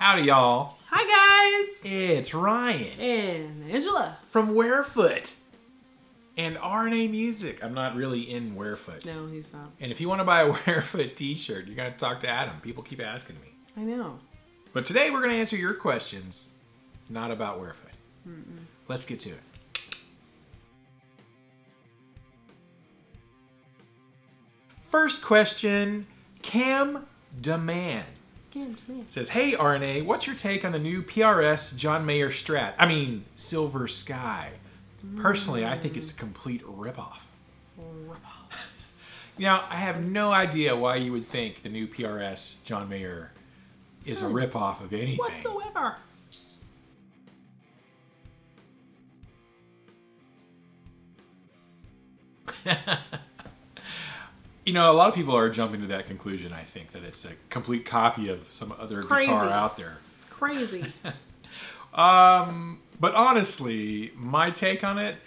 Howdy, y'all. Hi, guys. It's Ryan. And Angela. From Warefoot. And RNA Music. I'm not really in Warefoot. No, he's not. And if you want to buy a Warefoot t-shirt, you got to talk to Adam. People keep asking me. I know. But today we're going to answer your questions, not about Warefoot. Mm-mm. Let's get to it. First question, Cam Demand. Says, hey RNA, what's your take on the new PRS John Mayer Strat? Silver Sky. Personally, I think it's a complete ripoff. Now, I have no idea why you would think the new PRS John Mayer is a ripoff of anything. Whatsoever. You know, a lot of people are jumping to that conclusion, I think, that it's a complete copy of some other guitar out there. It's crazy. But honestly, my take on it,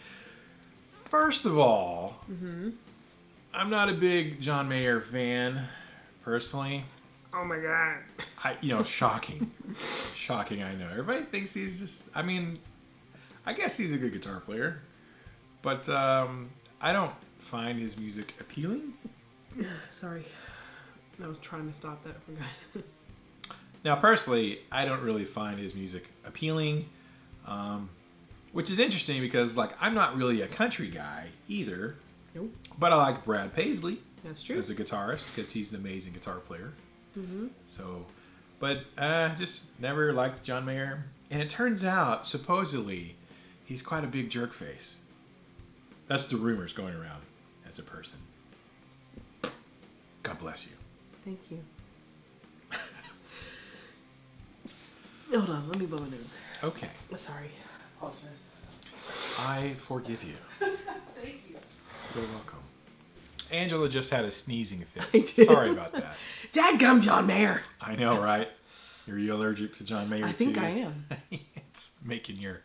first of all, I'm not a big John Mayer fan, personally. Oh my God. Shocking. Shocking, I know. Everybody thinks he's just, I guess he's a good guitar player. But I don't find his music appealing. Sorry. I was trying to stop that from going. Now, personally, I don't really find his music appealing, which is interesting because, I'm not really a country guy either. Nope. But I like Brad Paisley. That's true. As a guitarist because he's an amazing guitar player. But just never liked John Mayer. And it turns out, supposedly, he's quite a big jerk face. That's the rumors going around as a person. God bless you. Thank you. Hold on, let me blow my nose. Okay. Sorry. Apologize. I forgive you. Thank you. You're welcome. Angela just had a sneezing fit. I did. Sorry about that. Dadgum John Mayer. I know, right? Are you allergic to John Mayer too? I think I am. It's making your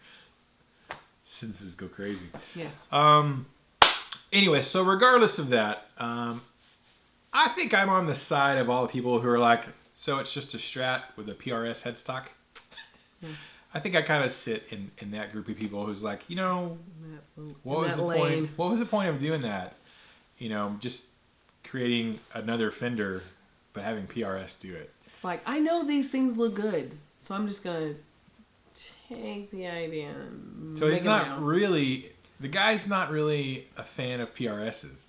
senses go crazy. Yes. Anyway, so regardless of that, I think I'm on the side of all the people who are like, so it's just a Strat with a PRS headstock. Yeah. I think I kind of sit in that group of people who's like, what was the lane. point? What was the point of doing that? Just creating another Fender, but having PRS do it. It's like, I know these things look good, so I'm just going to take the idea and So make he's it not out. really, the guy's not really a fan of PRSs.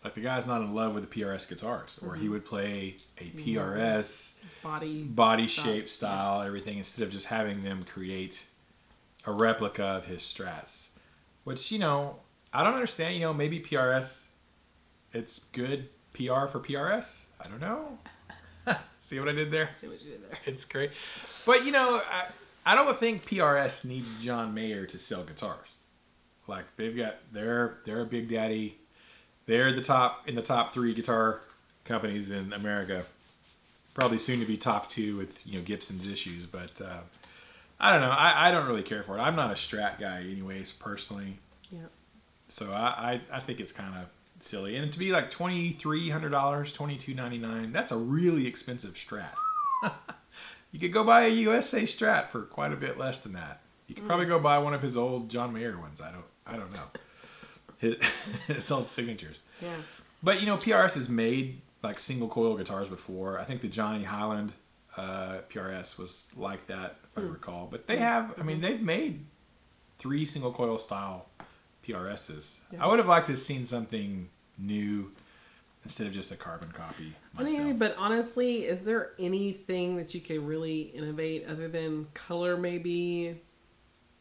Like, the guy's not in love with the PRS guitars, or he would play a PRS body shape style, everything, instead of just having them create a replica of his Strats. Which, I don't understand. Maybe PRS, it's good PR for PRS. I don't know. See what I did there? See what you did there. It's great. But, I don't think PRS needs John Mayer to sell guitars. Like, they're a big daddy. They're in the top 3 guitar companies in America. Probably soon to be top 2 with, Gibson's issues. But, I don't know. I don't really care for it. I'm not a Strat guy anyways, personally. Yeah. So I think it's kind of silly. And to be like $2,300, $2,299, that's a really expensive Strat. You could go buy a USA Strat for quite a bit less than that. You could probably go buy one of his old John Mayer ones. I don't know. His old signatures. Yeah. But PRS has made single coil guitars before. I think the Johnny Highland PRS was like that, if I recall. But they have, they've made 3 single coil style PRSs. Yeah. I would have liked to have seen something new instead of just a carbon copy myself. But honestly, is there anything that you could really innovate other than color, maybe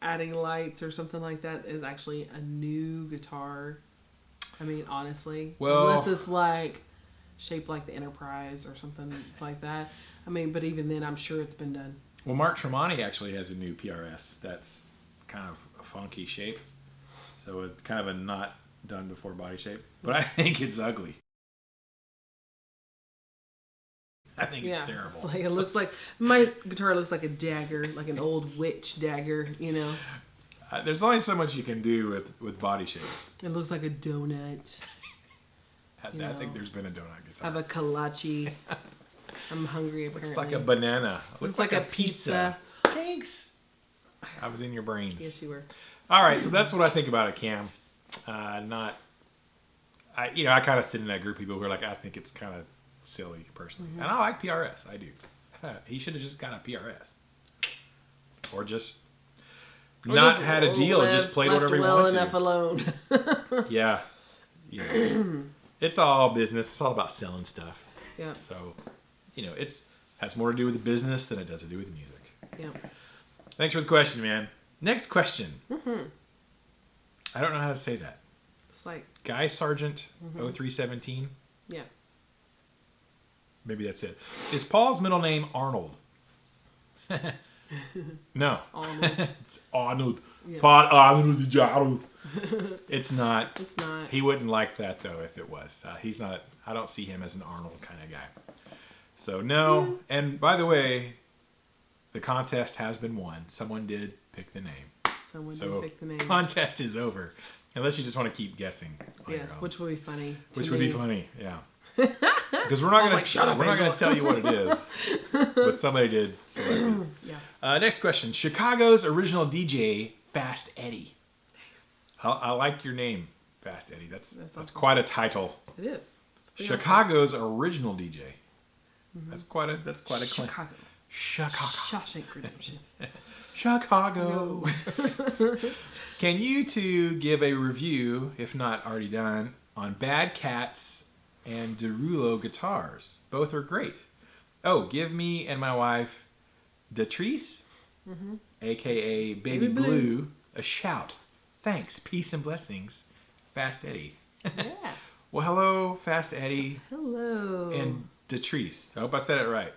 adding lights or something like that is actually a new guitar? Honestly. Well, unless it's shaped like the Enterprise or something like that. But even then, I'm sure it's been done. Well, Mark Tremonti actually has a new PRS that's kind of a funky shape. So it's kind of a not done before body shape. But I think it's ugly. I think it's terrible. It looks like, my guitar looks like a dagger, like an old witch dagger, There's only so much you can do with body shape. It looks like a donut. I think there's been a donut guitar. I have a kolache. I'm hungry, apparently. Looks like a banana. Looks like a pizza. Thanks. I was in your brains. Yes, you were. All right, so that's what I think about it, Cam. I kind of sit in that group of people who are like, I think it's kind of silly, personally. And I like PRS. I do. He should have just got a PRS. Or just not had a deal and just played whatever he wanted enough to. alone. Yeah. It's all business. It's all about selling stuff. Yeah. So, it has more to do with the business than it does to do with the music. Yeah. Thanks for the question, man. Next question. I don't know how to say that. It's like Guy Sargent 0317. Yeah. Maybe that's it. Is Paul's middle name Arnold? No. Arnold. It's Arnold. Yeah. Paul Arnold. It's not. It's not. He wouldn't like that, though, if it was. He's not. I don't see him as an Arnold kind of guy. So, no. And, by the way, the contest has been won. Someone did pick the name. Someone did pick the name. The contest is over. Unless you just want to keep guessing. Yes, which would be funny. Which would be funny, yeah. Because we're not going to we're not going to tell you what it is, but somebody did select it. Yeah. Next question: Chicago's original DJ, Fast Eddie. Nice. I like your name, Fast Eddie. That's quite a title. It is. Chicago's original DJ. That's quite a claim. Chicago. Shawshank Redemption. Chicago. Can you two give a review, if not already done, on Bad Cats and Derudo guitars? Both are great. Oh, give me and my wife, Detrice, a.k.a. Baby Blue, a shout. Thanks, peace and blessings, Fast Eddie. Yeah. Well, hello, Fast Eddie. Hello. And Detrice. I hope I said it right.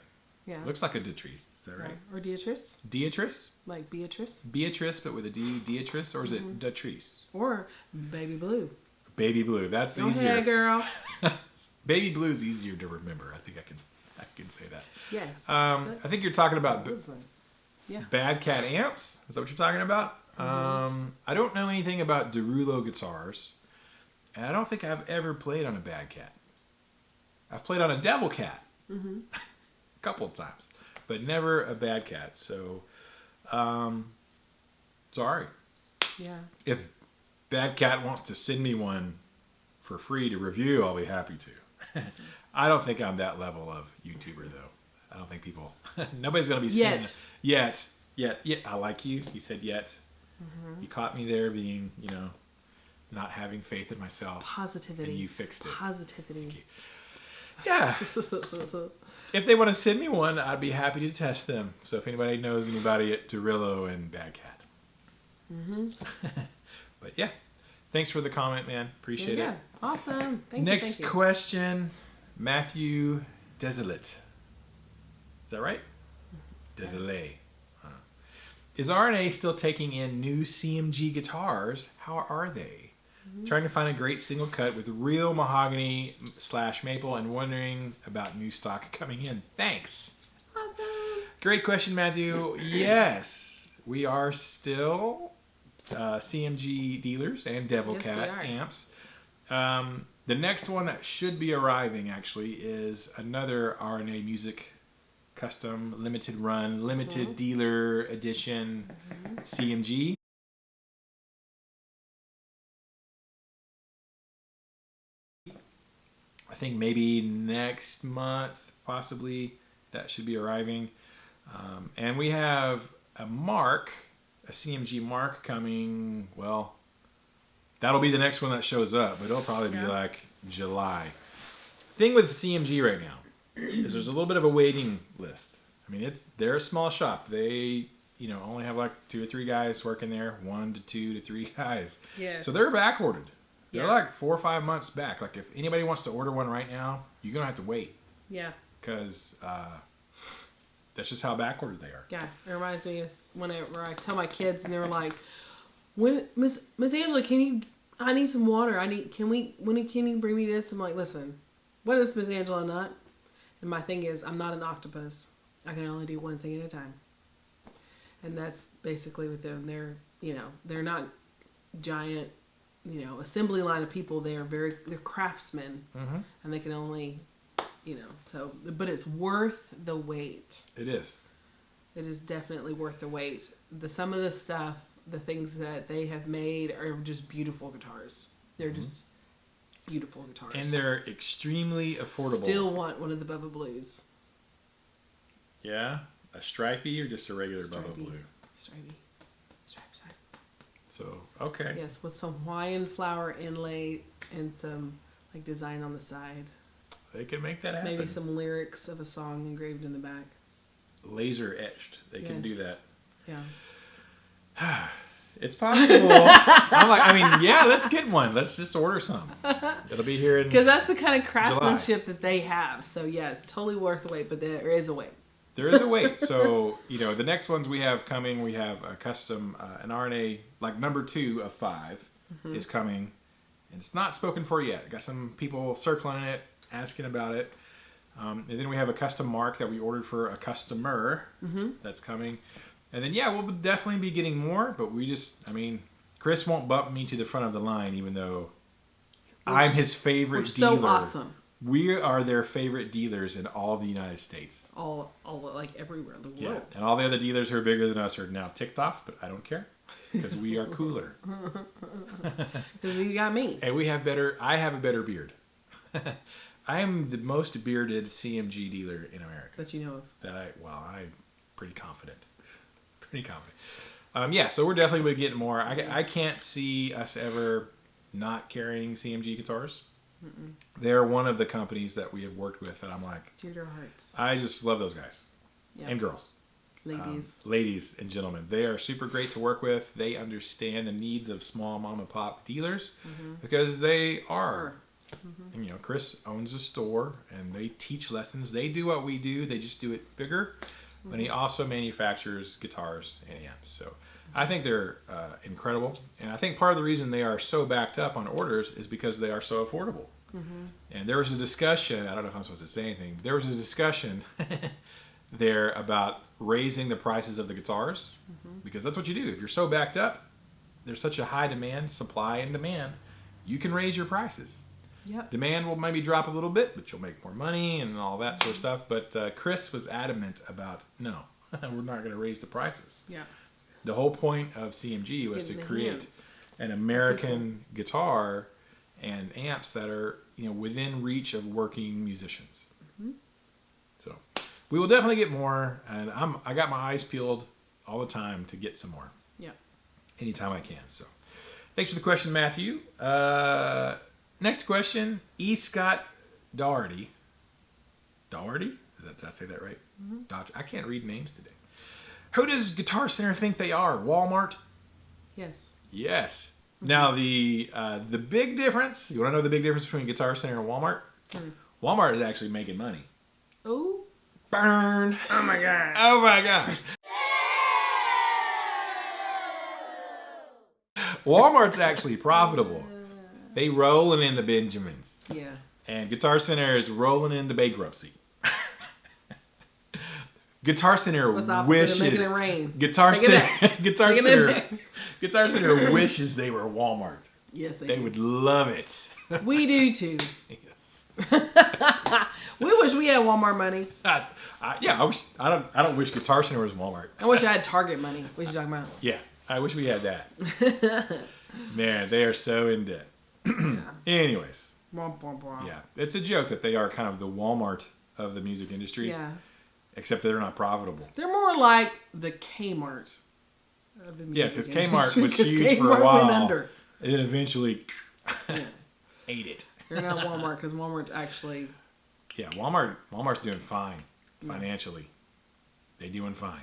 Yeah. Looks like a Detrice. Is that right? Or Beatrice. Beatrice? Like Beatrice. Beatrice, but with a D. Beatrice, or is it Detrice? Or Baby Blue. Baby Blue. That's Go easier. ahead, girl. Baby Blue is easier to remember. I think I can say that. Yes. I think you're talking about Yeah. Bad Cat amps. Is that what you're talking about? I don't know anything about Derudo guitars, and I don't think I've ever played on a Bad Cat. I've played on a Devil Cat a couple of times, but never a Bad Cat. So, sorry. Yeah. If Bad Cat wants to send me one for free to review, I'll be happy to. I don't think I'm that level of YouTuber, though. I don't think people... Nobody's going to be sending... Yet. I like you. You said yet. You caught me there being, not having faith in myself. Positivity. And you fixed it. Positivity. Yeah. If they want to send me one, I'd be happy to test them. So if anybody knows anybody at Derudo and Bad Cat. But yeah. Thanks for the comment, man. Appreciate it. Awesome. Thank you. Next question, Matthew Desolate. Is that right? Desolate. Is RNA still taking in new CMG guitars? How are they? Trying to find a great single cut with real mahogany / maple and wondering about new stock coming in. Thanks. Awesome. Great question, Matthew. Yes, we are still CMG dealers and Devil Cat amps. The next one that should be arriving actually is another RNA Music custom limited run, limited dealer edition CMG. I think maybe next month, possibly, that should be arriving. And we have a CMG Mark coming, well, that'll be the next one that shows up, but it'll probably be like July. Thing with CMG right now is there's a little bit of a waiting list. I mean, they're a small shop. They, only have like 2 or 3 guys working there, 1 to 2 to 3 guys. Yes. So they're back ordered. They're like 4 or 5 months back. Like if anybody wants to order one right now, you're gonna have to wait. Yeah. Because that's just how back ordered they are. Yeah, it reminds me of whenever I tell my kids and they're like, "When Miss Angela, I need some water. Can you bring me this?" I'm like, "Listen, what is Miss Angela not?" And my thing is, I'm not an octopus. I can only do one thing at a time. And that's basically with them. They're not giant, assembly line of people. They're craftsmen, and they can only So, but it's worth the wait. It is. It is definitely worth the wait. Some of the stuff, the things that they have made are just beautiful guitars. They're just beautiful guitars. And they're extremely affordable. Still want one of the Bubba Blues. Yeah? A stripey or just a regular Bubba Blue? Stripey. Stripe. So, okay. Yes, with some Hawaiian flower inlay and some like design on the side. They can make that happen. Maybe some lyrics of a song engraved in the back. Laser etched. They can do that. Yeah. It's possible. I'm like, yeah, let's get one. Let's just order some. It'll be here in Because that's the kind of craftsmanship that they have. So, yeah, it's totally worth the wait, but there is a wait. There is a wait. So, the next ones we have coming, we have a custom, an RNA, like number 2 of 5 is coming. And it's not spoken for yet. I got some people circling it, asking about it. And then we have a custom mark that we ordered for a customer that's coming. And then, we'll definitely be getting more, but Chris won't bump me to the front of the line, even though I'm his favorite dealer. So awesome. We are their favorite dealers in all of the United States. All like everywhere in the world. Yeah, and all the other dealers who are bigger than us are now ticked off, but I don't care because we are cooler. Because you got me. And I have a better beard. I am the most bearded CMG dealer in America. That you know of. I'm pretty confident. So we're definitely going to get more. I can't see us ever not carrying CMG guitars. Mm-mm. They're one of the companies that we have worked with that I'm like, dear to our hearts. I just love those guys. Yep. And girls. Ladies and gentlemen. They are super great to work with. They understand the needs of small mom and pop dealers because they are. And Chris owns a store and they teach lessons. They do what we do. They just do it bigger. But he also manufactures guitars and amps. So I think they're incredible. And I think part of the reason they are so backed up on orders is because they are so affordable. And there was a discussion, I don't know if I'm supposed to say anything, there was a discussion there about raising the prices of the guitars. Because that's what you do. If you're so backed up, there's such a high demand, supply and demand, you can raise your prices. Yep. Demand will maybe drop a little bit, but you'll make more money and all that sort of stuff. But Chris was adamant about, no, we're not going to raise the prices. Yeah. The whole point of CMG was to create an American guitar and amps that are within reach of working musicians. So we will definitely get more, and I got my eyes peeled all the time to get some more. Yeah. Anytime I can. So thanks for the question, Matthew. Next question, E. Scott Doherty. Doherty? Did I say that right? I can't read names today. Who does Guitar Center think they are? Walmart? Yes. Yes. Now the big difference. You want to know the big difference between Guitar Center and Walmart? Walmart is actually making money. Oh. Burn. Oh my god. Oh my god. Walmart's actually profitable. They rolling in the Benjamins. Yeah. And Guitar Center is rolling into bankruptcy. Guitar Center wishes making it rain. Guitar Center wishes they were Walmart. Yes, they would love it. We do too. Yes. We wish we had Walmart money. I don't wish Guitar Center was Walmart. I wish I had Target money. What you talking about? Yeah, I wish we had that. Man, they are so in debt. Anyways. Yeah, it's a joke that they are kind of the Walmart of the music industry. Yeah. Except they're not profitable. They're more like the Kmart of the music because industry. Kmart was huge Kmart for a while. Went under. And then eventually ate it. They're not Walmart because Walmart's actually... Yeah, Walmart's doing fine financially. They're doing fine.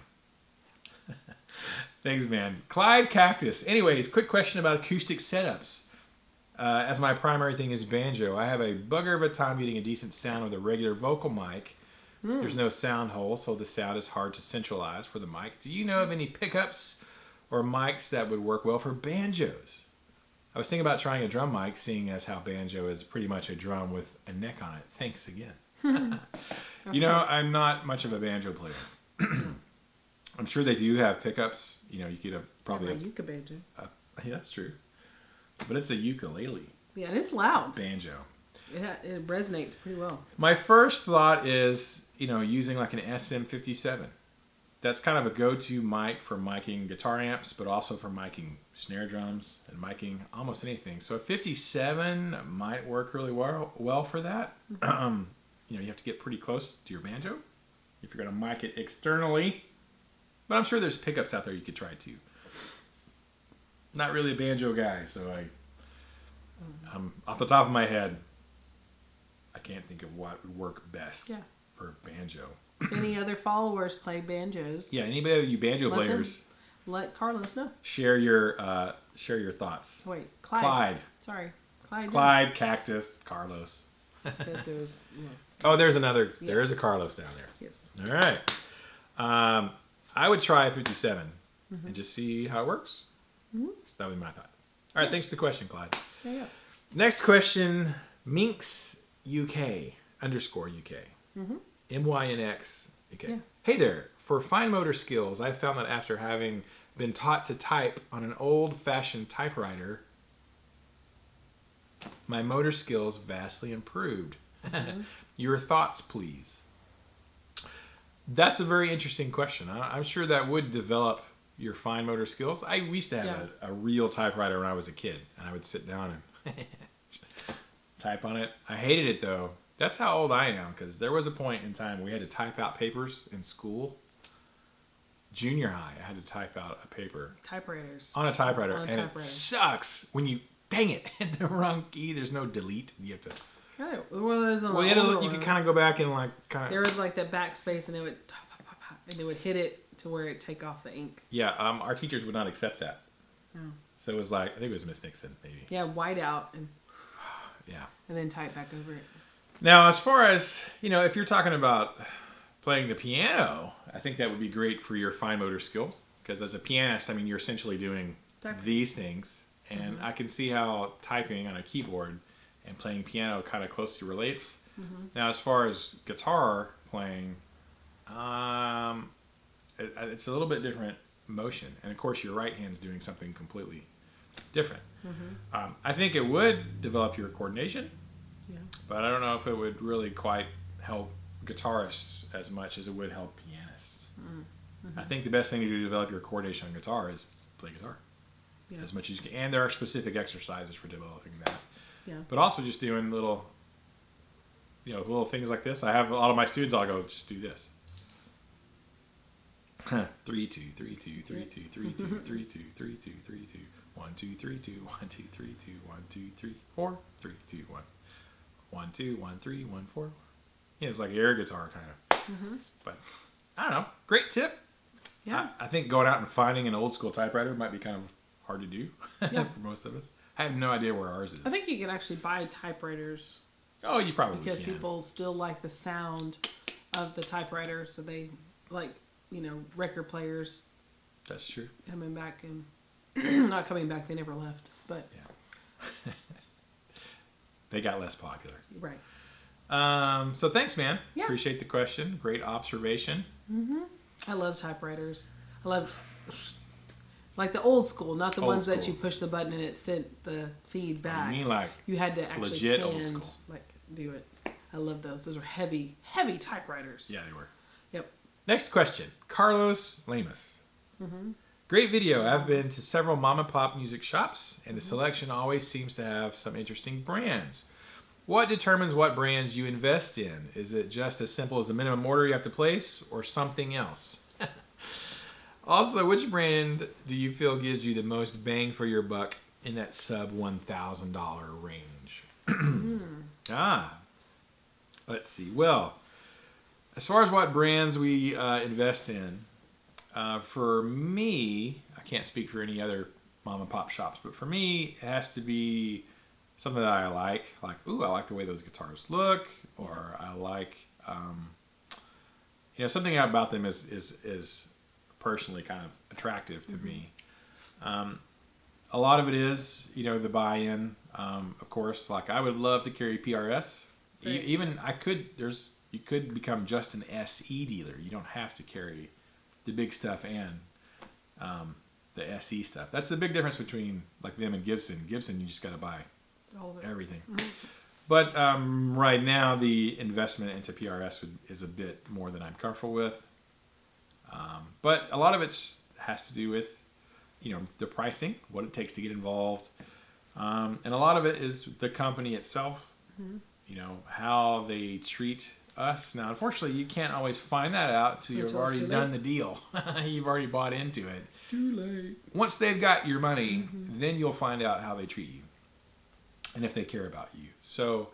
Thanks, man. Clyde Cactus. Anyways, quick question about acoustic setups. As my primary thing is banjo, I have a bugger of a time getting a decent sound with a regular vocal mic. There's no sound hole, so the sound is hard to centralize for the mic. Do you know of any pickups or mics that would work well for banjos? I was thinking about trying a drum mic, seeing as how banjo is pretty much a drum with a neck on it. Thanks again. I'm not much of a banjo player. I'm sure they do have pickups. You could have probably... a ukulele. Yeah, that's true. But it's a ukulele. Yeah, and it's loud. Banjo. It resonates pretty well. My first thought is, using like an SM57. That's kind of a go-to mic for miking guitar amps, but also for miking snare drums and miking almost anything. So a 57 might work really well for that. You have to get pretty close to your banjo if you're going to mic it externally. But I'm sure there's pickups out there you could try too. Not really a banjo guy, so I'm off the top of my head, I can't think of what would work best for banjo. If any other followers play banjos, yeah, anybody of you banjo players, let Carlos know. Share your thoughts. Wait, Clyde. Sorry, Clyde, Cactus, Carlos. Because it was. Oh, there's another. Yes. There is a Carlos down there. Yes. All right. I would try 57 and just see how it works. That would be my thought. All right. Thanks for the question, Clyde. Yeah. Next question, Minx UK _UK. MYNX UK. Yeah. Hey there. For fine motor skills, I found that after having been taught to type on an old-fashioned typewriter, my motor skills vastly improved. Your thoughts, please. That's a very interesting question. I'm sure that would develop your fine motor skills. We used to have a real typewriter when I was a kid, and I would sit down and type on it. I hated it, though. That's how old I am, because there was a point in time we had to type out papers in school. Junior high, I had to type out a paper. Typewriters. On a typewriter. It sucks when you, dang it, hit the wrong key. There's no delete. You have to... you could kind of go back and There was that backspace, and it would hit it to where it take off the ink. Yeah, our teachers would not accept that. Oh. So it was I think it was Miss Nixon, maybe. Yeah, white out and yeah, and then type back over it. Now, as far as if you're talking about playing the piano, I think that would be great for your fine motor skill, because as a pianist, you're essentially doing these things, and I can see how typing on a keyboard and playing piano kind of closely relates. Now, as far as guitar playing, it's a little bit different motion, and of course your right hand's doing something completely different. I think it would develop your coordination, but I don't know if it would really quite help guitarists as much as it would help pianists. I think the best thing to do to develop your coordination on guitar is play guitar as much as you can, and there are specific exercises for developing that. But also just doing little things like this. I have a lot of my students, I'll go, just do this. 3 2 3 2 3 2 3 2 3 2 3 2 3 2 1 2 3 2 1 2 3 2 1 2 3 4 3 2 1 1 2 1 3 1 4. It's like air guitar kind of. But I don't know. Great tip. Yeah. I think going out and finding an old school typewriter might be kind of hard to do for most of us. I have no idea where ours is. I think you can actually buy typewriters. Oh, you probably can. Because people still like the sound of the typewriter, so they record players. That's true. Coming back and not coming back, they never left, but they got less popular. Right. So thanks, man. Yeah. Appreciate the question. Great observation. I love typewriters. I love the old school, not the ones that you push the button and it sent the feed back. You mean you had to actually legit old school. Do it. I love those. Those are heavy typewriters. Yeah, they were. Yep. Next question. Carlos Lamas. Great video. I've been to several mom and pop music shops, and the selection always seems to have some interesting brands. What determines what brands you invest in? Is it just as simple as the minimum order you have to place, or something else? Also, which brand do you feel gives you the most bang for your buck in that sub $1,000 range? Let's see. Well, as far as what brands we invest in, for me, I can't speak for any other mom and pop shops, but for me, it has to be something that I like. Ooh, I like the way those guitars look, or I like, something about them is personally kind of attractive to me. A lot of it is, the buy-in, of course. I would love to carry PRS. Right. Even you could become just an SE dealer. You don't have to carry the big stuff and the SE stuff. That's the big difference between them and Gibson. Gibson, you just got to buy everything. But right now, the investment into PRS is a bit more than I'm comfortable with. But a lot of it has to do with, the pricing, what it takes to get involved. And a lot of it is the company itself, how they treat us. Now, unfortunately, you can't always find that out until you've already done the deal. You've already bought into it. Too late. Once they've got your money, then you'll find out how they treat you and if they care about you. So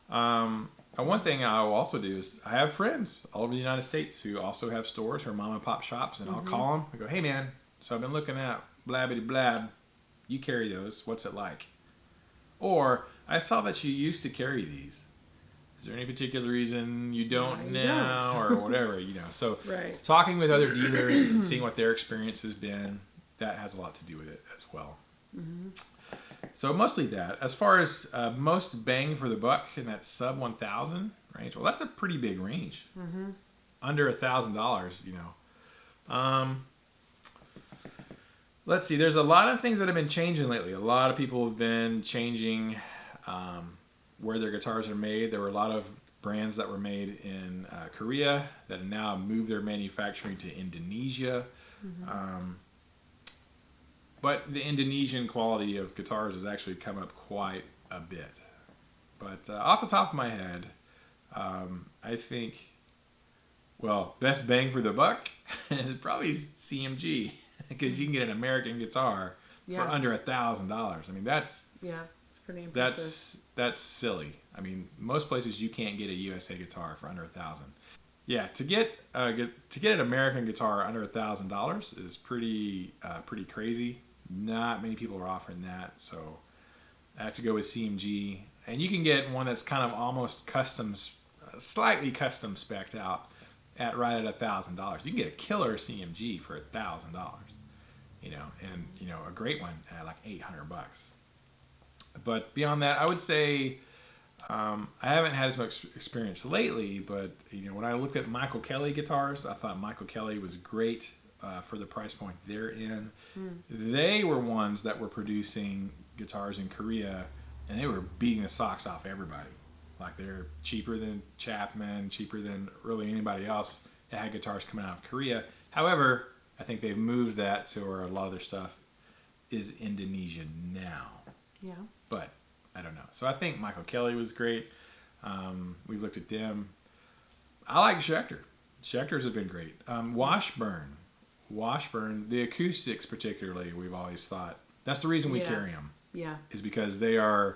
one thing I'll also do is I have friends all over the United States who also have stores or mom and pop shops, and I'll call them. I go, hey, man, so I've been looking at blabbity blab. You carry those. What's it like? Or I saw that you used to carry these. Is there any particular reason you don't now or whatever, So talking with other dealers and seeing what their experience has been, that has a lot to do with it as well. So mostly that. As far as most bang for the buck in that sub 1,000 range, well, that's a pretty big range. Under $1,000, Let's see. There's a lot of things that have been changing lately. A lot of people have been changing where their guitars are made. There were a lot of brands that were made in Korea that have now moved their manufacturing to Indonesia. But the Indonesian quality of guitars has actually come up quite a bit. But off the top of my head, I think, best bang for the buck is probably CMG, because you can get an American guitar for under $1,000. I mean, that's pretty impressive. That's silly. I mean, most places you can't get a USA guitar for under $1,000. Yeah, to get an American guitar under $1,000 is pretty crazy. Not many people are offering that, so I have to go with CMG. And you can get one that's kind of almost custom, slightly custom spec'd out right at $1,000. You can get a killer CMG for $1,000, and a great one at like $800. But beyond that, I would say I haven't had as much experience lately, but when I looked at Michael Kelly guitars, I thought Michael Kelly was great for the price point they're in. They were ones that were producing guitars in Korea, and they were beating the socks off everybody. Like, they're cheaper than Chapman, cheaper than really anybody else that had guitars coming out of Korea. However, I think they've moved that to where a lot of their stuff is Indonesian now. Yeah. But I don't know. So I think Michael Kelly was great. We've looked at them. I like Schecter. Schecters have been great. Washburn, the acoustics particularly, we've always thought. That's the reason we carry them. Yeah. Is because I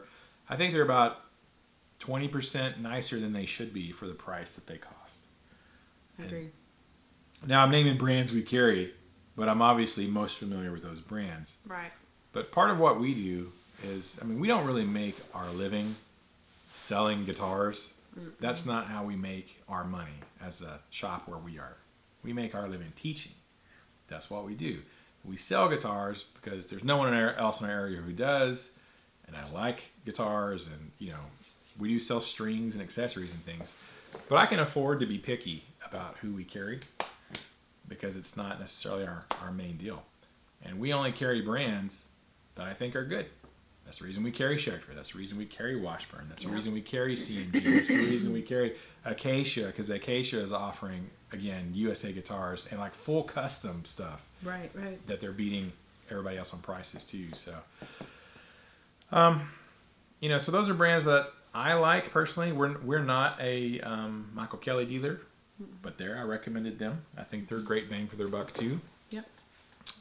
think they're about 20% nicer than they should be for the price that they cost. I agree. Now, I'm naming brands we carry, but I'm obviously most familiar with those brands. Right. But part of what we do is, we don't really make our living selling guitars. That's not how we make our money as a shop where we are. We make our living teaching. That's what we do. We sell guitars because there's no one else in our area who does, and I like guitars, and we do sell strings and accessories and things. But I can afford to be picky about who we carry because it's not necessarily our main deal. And we only carry brands that I think are good. That's the reason we carry Schecter. That's the reason we carry Washburn. That's the reason we carry CMG. That's the reason we carry Acacia, because Acacia is offering, again, USA guitars and like full custom stuff. Right. That they're beating everybody else on prices too. So, so those are brands that I like personally. We're not a Michael Kelly dealer, but I recommended them. I think they're great bang for their buck too. Yep.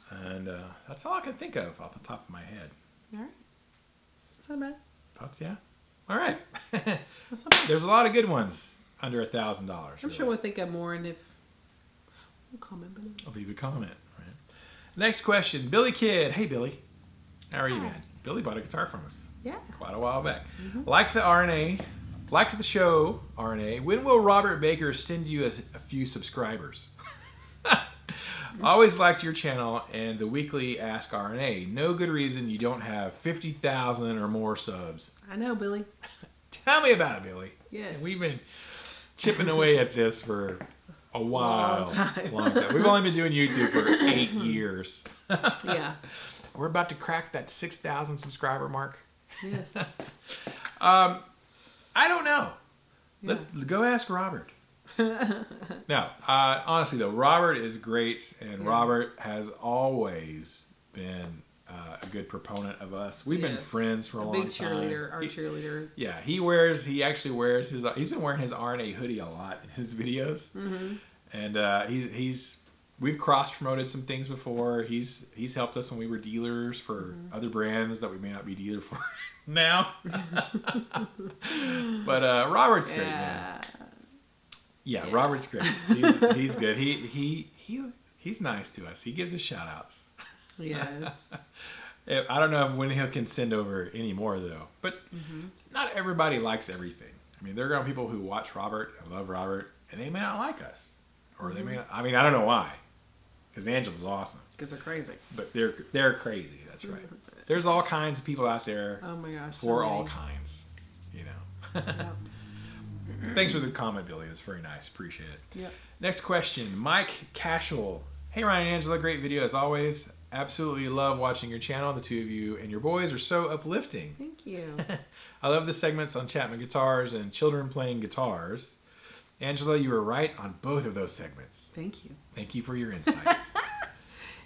And that's all I can think of off the top of my head. All right. That's not bad. Thoughts, yeah. All right. That's not bad. There's a lot of good ones under $1,000. I'm sure we'll think of more, and if we'll comment below. I'll leave a comment. Right. Next question, Billy Kidd. Hey, Billy. How are you, man? Billy bought a guitar from us. Yeah. Quite a while back. Liked the RNA. Liked the show, RNA. When will Robert Baker send you a few subscribers? Always liked your channel and the weekly Ask RNA. No good reason you don't have 50,000 or more subs. I know, Billy. Tell me about it, Billy. Yes. We've been chipping away at this for a while. Long time. We've only been doing YouTube for 8 years. Yeah. We're about to crack that 6,000 subscriber mark. Yes. I don't know. Yeah. Go ask Robert. No, honestly though, Robert is great, and Robert has always been a good proponent of us. We've been friends for a long time. Big cheerleader, our cheerleader. Yeah, he actually wears he's been wearing his RNA hoodie a lot in his videos. Mm-hmm. And we've cross promoted some things before. He's helped us when we were dealers for other brands that we may not be dealer for now. But Robert's great, man. Yeah, Robert's great. He's good. He's nice to us. He gives us shout outs. Yes. I don't know when he can send over any more though. But not everybody likes everything. I mean, there are people who watch Robert and love Robert, and they may not like us, or they may not. I mean, I don't know why. Because Angela's awesome. Because they're crazy. But they're crazy. That's right. There's all kinds of people out there. Oh my gosh. For all kinds, you know. Yep. Thanks for the comment, Billy. It's very nice. Appreciate it. Yep. Next question, Mike Casual. Hey Ryan and Angela, great video as always. Absolutely love watching your channel. The two of you and your boys are so uplifting. Thank you. I love the segments on Chapman guitars and children playing guitars. Angela, you were right on both of those segments. Thank you. Thank you for your insights.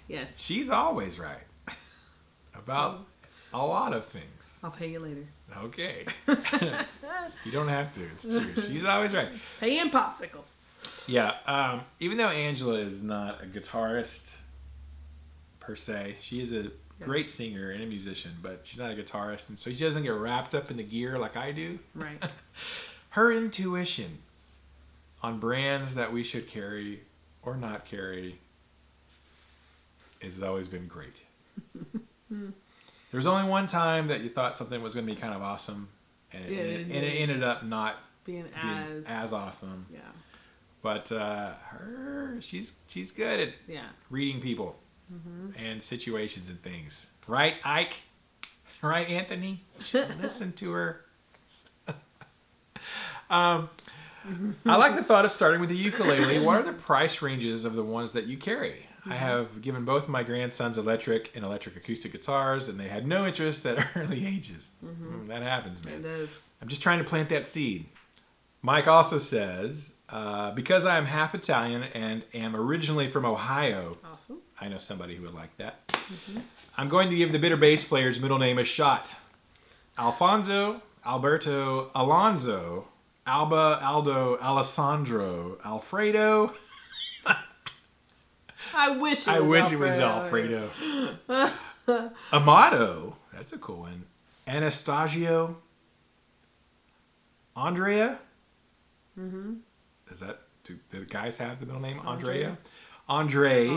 Yes. She's always right about a lot of things. I'll pay you later. Okay. You don't have to. It's true. She's always right. Pay in popsicles. Yeah. Even though Angela is not a guitarist per se, she is a great singer and a musician, but she's not a guitarist, and so she doesn't get wrapped up in the gear like I do. Right. Her intuition on brands that we should carry or not carry has always been great. There was only one time that you thought something was going to be kind of awesome, and it ended up not being as awesome. Yeah. But she's good at reading people and situations and things. Right, Ike? Right, Anthony? You should listen to her. I like the thought of starting with the ukulele. What are the price ranges of the ones that you carry? I have given both my grandsons electric and electric acoustic guitars, and they had no interest at early ages. That happens, man. It does. I'm just trying to plant that seed. Mike also says, because I am half Italian and am originally from Ohio, awesome. I know somebody who would like that. I'm going to give the bitter bass player's middle name a shot. Alfonso, Alberto, Alonzo, Alba, Aldo, Alessandro, Alfredo. I wish it was Alfredo. Amato, that's a cool one. Anastasio. Andrea. Is that, do the guys have the middle name Andrea? Andre.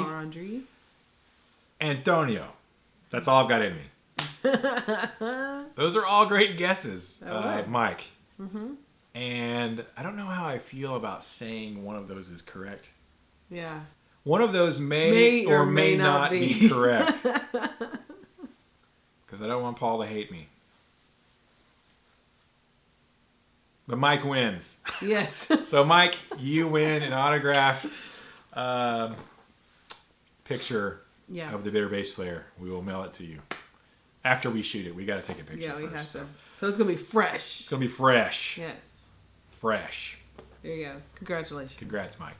Antonio. That's all I've got in me. Those are all great guesses, Mike. And I don't know how I feel about saying one of those is correct. Yeah. One of those may or may not be correct. Because I don't want Paul to hate me. But Mike wins. Yes. So Mike, you win an autographed picture of the bitter bass player. We will mail it to you. After we shoot it, we got to take a picture first. Have to. So it's going to be fresh. It's going to be fresh. Yes. Fresh. There you go. Congratulations. Congrats, Mike.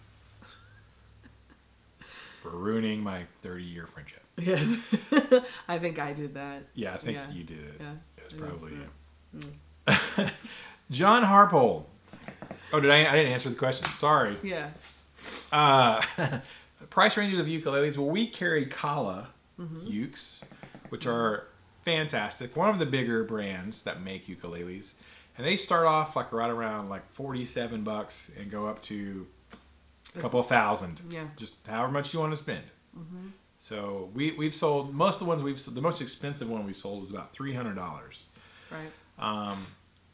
For ruining my 30-year friendship. Yes. I think I did that. Yeah, I think you did it. Yeah. It was probably you. John Harpole. Oh, I didn't answer the question. Sorry. Yeah. Price ranges of ukuleles. Well, we carry Kala ukes, which are fantastic. One of the bigger brands that make ukuleles. And they start off like right around like $47 and go up to a couple $1,000. Yeah. Just however much you want to spend. So we've sold, most of the ones we've sold, the most expensive one we sold was about $300. Right.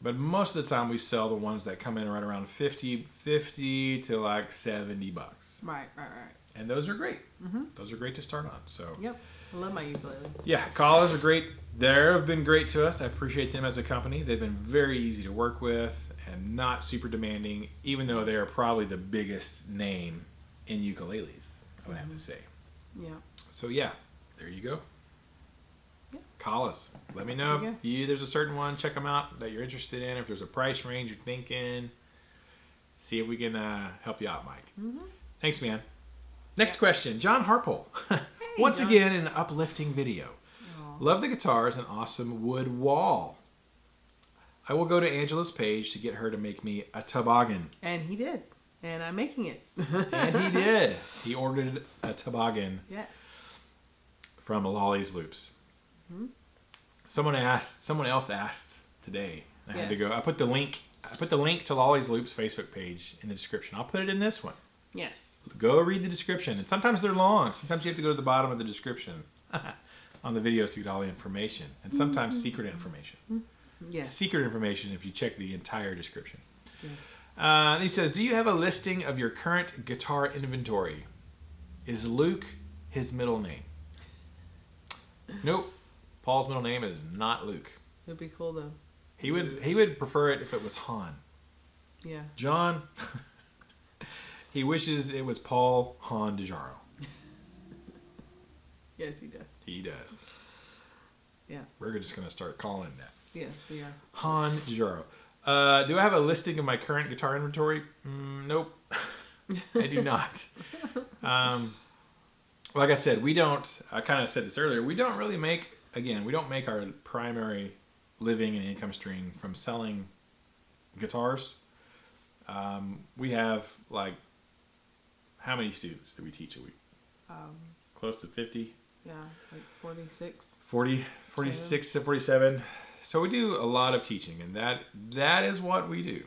But most of the time we sell the ones that come in right around 50 to like $70. Right. And those are great. Those are great to start on. So. Yep. I love my ukulele. Yeah, Kalas are great. They have been great to us. I appreciate them as a company. They've been very easy to work with and not super demanding, even though they are probably the biggest name in ukuleles, I would have to say. Yeah. So yeah, there you go. Yeah. Call us. Let me know if there's a certain one. Check them out that you're interested in. If there's a price range you're thinking, see if we can help you out, Mike. Mm-hmm. Thanks, man. Next question, John Harpole. Hey, once John. Again, in an uplifting video. Aww. Love the guitars and awesome wood wall. I will go to Angela's page to get her to make me a toboggan. And he did. And I'm making it. And he did. He ordered a toboggan. Yes. From Lolly's Loops. Mm-hmm. Someone else asked today. I had to go. I put the link to Lolly's Loops Facebook page in the description. I'll put it in this one. Yes. Go read the description. And sometimes they're long. Sometimes you have to go to the bottom of the description on the video to get all the information. And sometimes secret information. Yes. Secret information if you check the entire description. Yes. He says, do you have a listing of your current guitar inventory? Is Luke his middle name? Nope. Paul's middle name is not Luke. It'd be cool though. He would prefer it if it was Han. Yeah. John, he wishes it was Paul Han DeJaro. Yes, he does. He does. Yeah. We're just going to start calling him that. Yes, we are. Han DeJaro. Do I have a listing of my current guitar inventory? Nope. I do not. Like I said, I kind of said this earlier, we don't make our primary living and income stream from selling guitars. We have, like, how many students do we teach a week? Close to 50. Yeah, like 46. 46 to 47. So we do a lot of teaching, and that is what we do.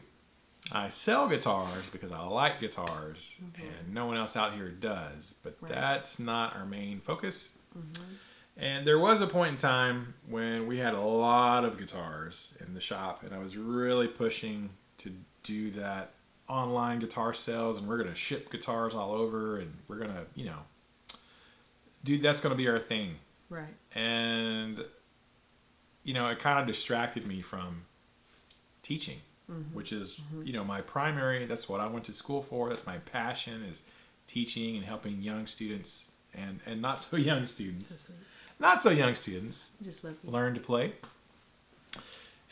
I sell guitars because I like guitars, and no one else out here does, but that's not our main focus. Mm-hmm. And there was a point in time when we had a lot of guitars in the shop, and I was really pushing to do that online guitar sales, and we're going to ship guitars all over, and we're going to, that's going to be our thing. Right. And, it kind of distracted me from teaching. Mm-hmm. Which is, my primary, that's what I went to school for. That's my passion, is teaching and helping young students and not so young students. So sweet. Not so young students. Just love you. Learn to play.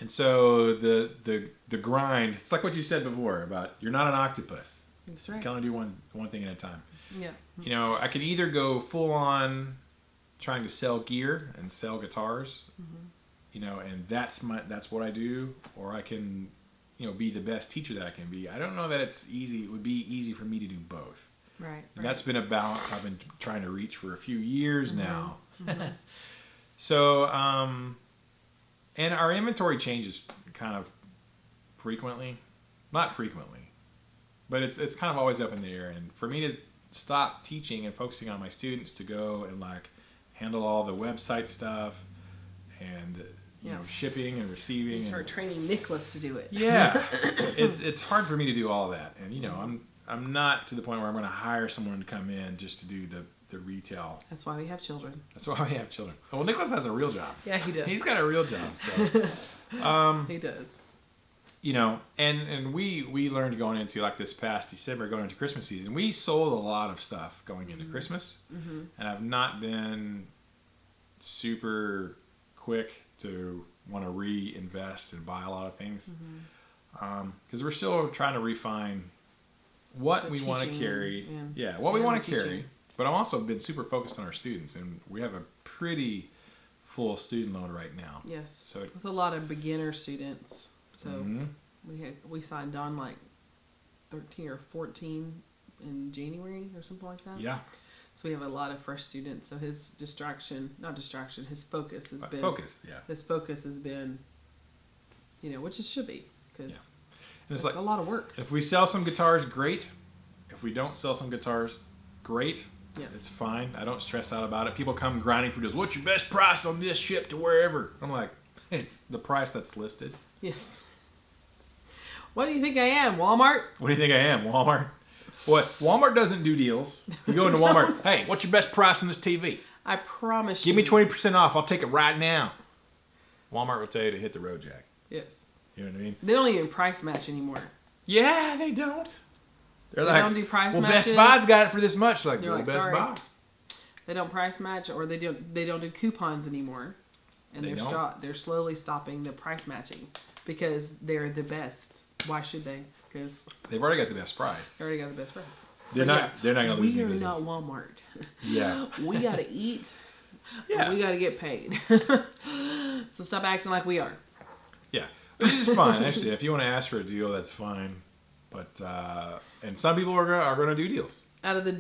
And so the grind, it's like what you said before about you're not an octopus. That's right. You can only do one thing at a time. Yeah. I could either go full on trying to sell gear and sell guitars, and that's what I do, or I can be the best teacher that I can be. I don't know that it's easy. It would be easy for me to do both. Right. And that's been a balance I've been trying to reach for a few years now. Mm-hmm. So, and our inventory changes kind of frequently. Not frequently, but it's kind of always up in the air. And for me to stop teaching and focusing on my students to go and handle all the website stuff and shipping and receiving. You start training Nicholas to do it. Yeah, it's hard for me to do all that, and I'm not to the point where I'm going to hire someone to come in just to do the retail. That's why we have children. Well, Nicholas has a real job. Yeah, he does. He's got a real job. So, he does. And we learned going into this past December, going into Christmas season, we sold a lot of stuff going into Christmas, and I've not been super quick to want to reinvest and buy a lot of things because we're still trying to refine what we want to carry. What we want to carry. But I've also been super focused on our students, and we have a pretty full student load right now. Yes, so with a lot of beginner students. So we signed on 13 or 14 in January or something like that. Yeah. So we have a lot of fresh students. So his his focus has been His focus has been, which it should be, because it's a lot of work. If we sell some guitars, great. If we don't sell some guitars, great. Yeah. It's fine. I don't stress out about it. People come grinding for deals. What's your best price on this ship to wherever? I'm like, it's the price that's listed. Yes. What do you think I am, Walmart? What do you think I am, Walmart? What? Walmart doesn't do deals. You go into Walmart, hey, what's your best price on this TV? I promise you. Give me 20% off. I'll take it right now. Walmart will tell you to hit the road jack. Yes. You know what I mean? They don't even price match anymore. Yeah, they don't. They don't do price matches. Best Buy's got it for this much. Best sorry. Buy. They don't price match, or they don't do coupons anymore. and they're slowly stopping the price matching because they're the best. Why should they? Because they've already got the best price. They already got the best price. They're not going to lose any We are business. not Walmart. Yeah. We got to eat. Yeah. We got to get paid. So stop acting like we are. Yeah. Which is fine. Actually, if you want to ask for a deal, that's fine. But and some people are going to do deals. Out of the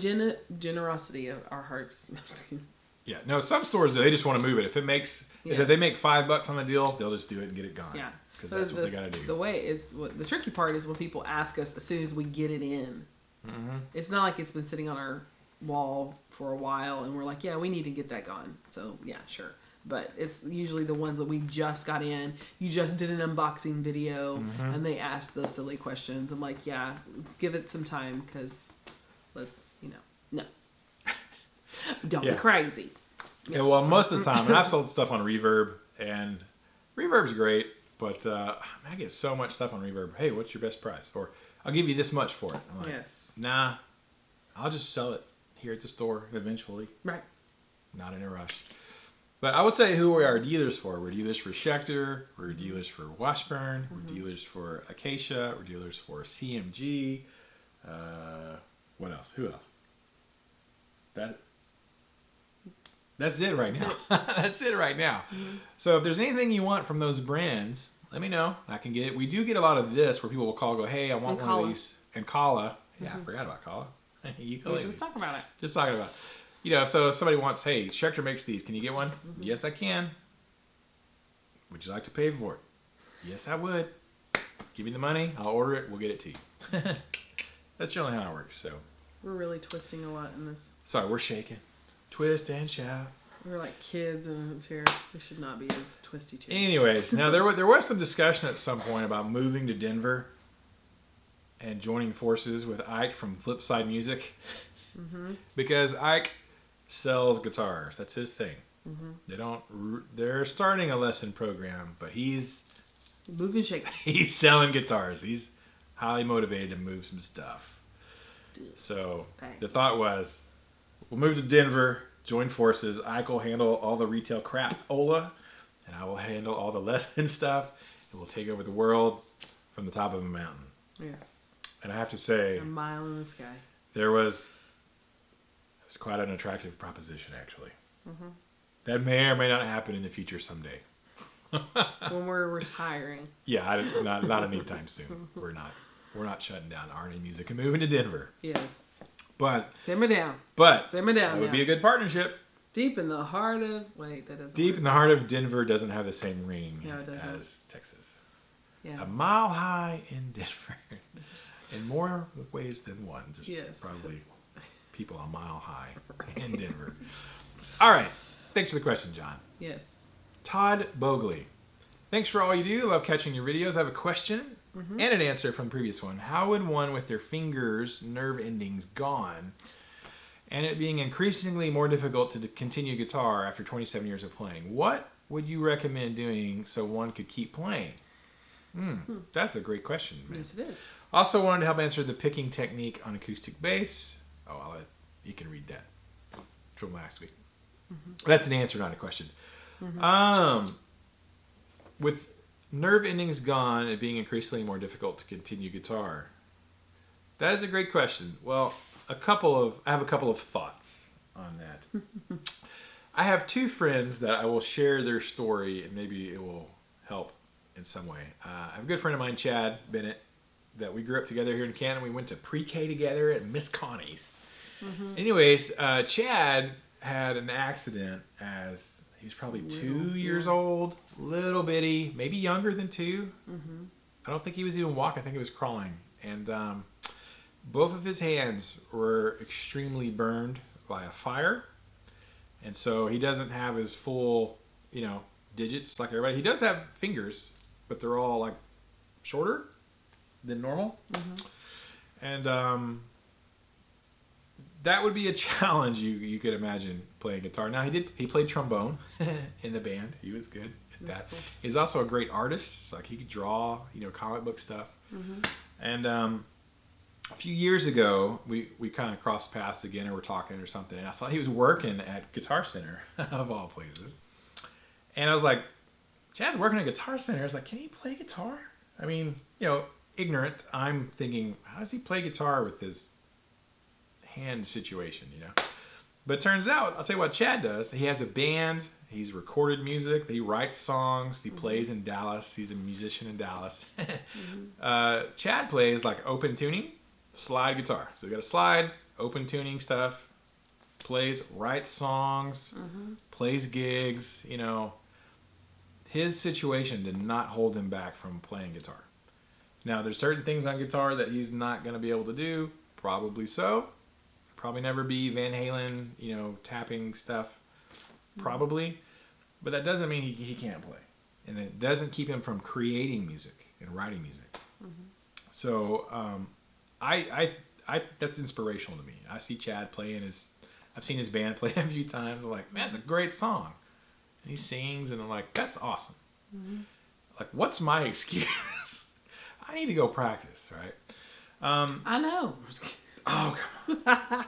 generosity of our hearts. Yeah. No, some stores, they just want to move it. If it makes, if they make $5 on the deal, they'll just do it and get it gone. Yeah. Because that's what they got to do. The way is, the tricky part is when people ask us as soon as we get it in. Mm-hmm. It's not like it's been sitting on our wall for a while and we're like, yeah, we need to get that gone. So, yeah, sure. But it's usually the ones that we just got in. You just did an unboxing video and they asked those silly questions. I'm like, yeah, let's give it some time because let's, no. Don't be crazy. Yeah, well, most of the time, and I've sold stuff on Reverb, and Reverb's great, but I get so much stuff on Reverb. Hey, what's your best price? Or I'll give you this much for it. I'm like, nah, I'll just sell it here at the store eventually. Right. Not in a rush. But I would say who we are dealers for. We're dealers for Schecter. We're dealers for Washburn. We're dealers for Acacia. We're dealers for CMG. What else? Who else? That's it right now. That's it right now. So if there's anything you want from those brands, let me know. I can get it. We do get a lot of this where people will call and go, hey, I want one of these. And Kala. Yeah, I forgot about Kala. We were just talking about it. Just talking about it. So if somebody wants, hey, Schecter makes these. Can you get one? Yes, I can. Would you like to pay for it? Yes, I would. Give me the money. I'll order it. We'll get it to you. That's generally how it works. So we're really twisting a lot in this. Sorry, we're shaking. Twist and shout. We're like kids in a chair. We should not be as twisty chairs. Anyways, now there was some discussion at some point about moving to Denver and joining forces with Ike from Flipside Music. Because Ike sells guitars. That's his thing. They're starting a lesson program, but he's moving shake. He's selling guitars. He's highly motivated to move some stuff. So the thought was, we'll move to Denver, join forces. Ike will handle all the retail crap, Ola, and I will handle all the lesson stuff, and we'll take over the world from the top of a mountain. Yes. And I have to say, a mile in the sky. It was quite an attractive proposition, actually. That may or may not happen in the future someday. When we're retiring. Yeah, not anytime soon. We're not shutting down RNA Music and moving to Denver. Yes. But simmer down. Simmer down. That would be a good partnership. Deep in the heart of that doesn't. Deep in the heart of Denver doesn't have the same ring as Texas. Yeah. A mile high in Denver. In more ways than one. There's probably people a mile high in Denver. All right. Thanks for the question, John. Yes. Todd Bogley. Thanks for all you do. Love catching your videos. I have a question and an answer from the previous one. How would one with their fingers, nerve endings gone, and it being increasingly more difficult to continue guitar after 27 years of playing, what would you recommend doing so one could keep playing? That's a great question, man. Yes, it is. Also wanted to help answer the picking technique on acoustic bass. Oh, you can read that from last week. That's an answer, not a question. With nerve endings gone, it being increasingly more difficult to continue guitar. That is a great question. Well, I have a couple of thoughts on that. I have two friends that I will share their story, and maybe it will help in some way. I have a good friend of mine, Chad Bennett, that we grew up together here in Canton. We went to pre-K together at Miss Connie's. Anyways, Chad had an accident as he was probably 2 years old, little bitty, maybe younger than 2. I don't think he was even walking. I think he was crawling. And both of his hands were extremely burned by a fire. And so he doesn't have his full, digits like everybody. He does have fingers, but they're all like shorter than normal. And that would be a challenge you could imagine playing guitar. Now he played trombone in the band. He was good at that. Cool. He's also a great artist. So like he could draw, comic book stuff. And a few years ago, we kind of crossed paths again, or we're talking or something. And I saw he was working at Guitar Center of all places. And I was like, Chad's working at a Guitar Center. I was like, can he play guitar? I mean, ignorant. I'm thinking, how does he play guitar with his hand situation, But it turns out, I'll tell you what Chad does. He has a band. He's recorded music. He writes songs. He plays in Dallas. He's a musician in Dallas. Chad plays like open tuning, slide guitar. So we got a slide, open tuning stuff. Plays, writes songs, plays gigs. His situation did not hold him back from playing guitar. Now, there's certain things on guitar that he's not going to be able to do. Probably so. Probably never be Van Halen, tapping stuff. Probably. But that doesn't mean he can't play. And it doesn't keep him from creating music and writing music. So, I that's inspirational to me. I see Chad playing I've seen his band play a few times. I'm like, man, that's a great song. And he sings, and I'm like, that's awesome. Like, what's my excuse? I need to go practice, right? I know. Oh, come on.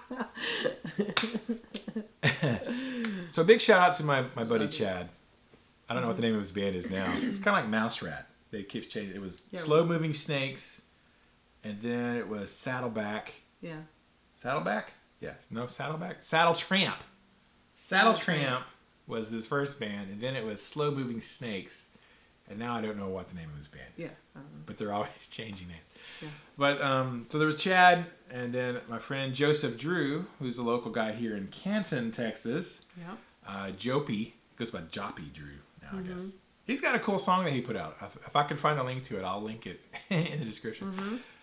So big shout out to my buddy Chad. I don't know what the name of his band is now. It's kind of like Mouse Rat. They keep changing. It was Slow Moving Snakes, and then it was Saddleback. Yeah. Saddleback? Yes. No, Saddleback? Saddle Tramp. Saddle Tramp was his first band, and then it was Slow Moving Snakes, and now I don't know what the name of his band is. Yeah. But they're always changing names. Yeah. But, so there was Chad, and then my friend Joseph Drew, who's a local guy here in Canton, Texas. Yeah. Jopie. Goes by Joppy Drew now, I guess. He's got a cool song that he put out. If I can find a link to it, I'll link it in the description.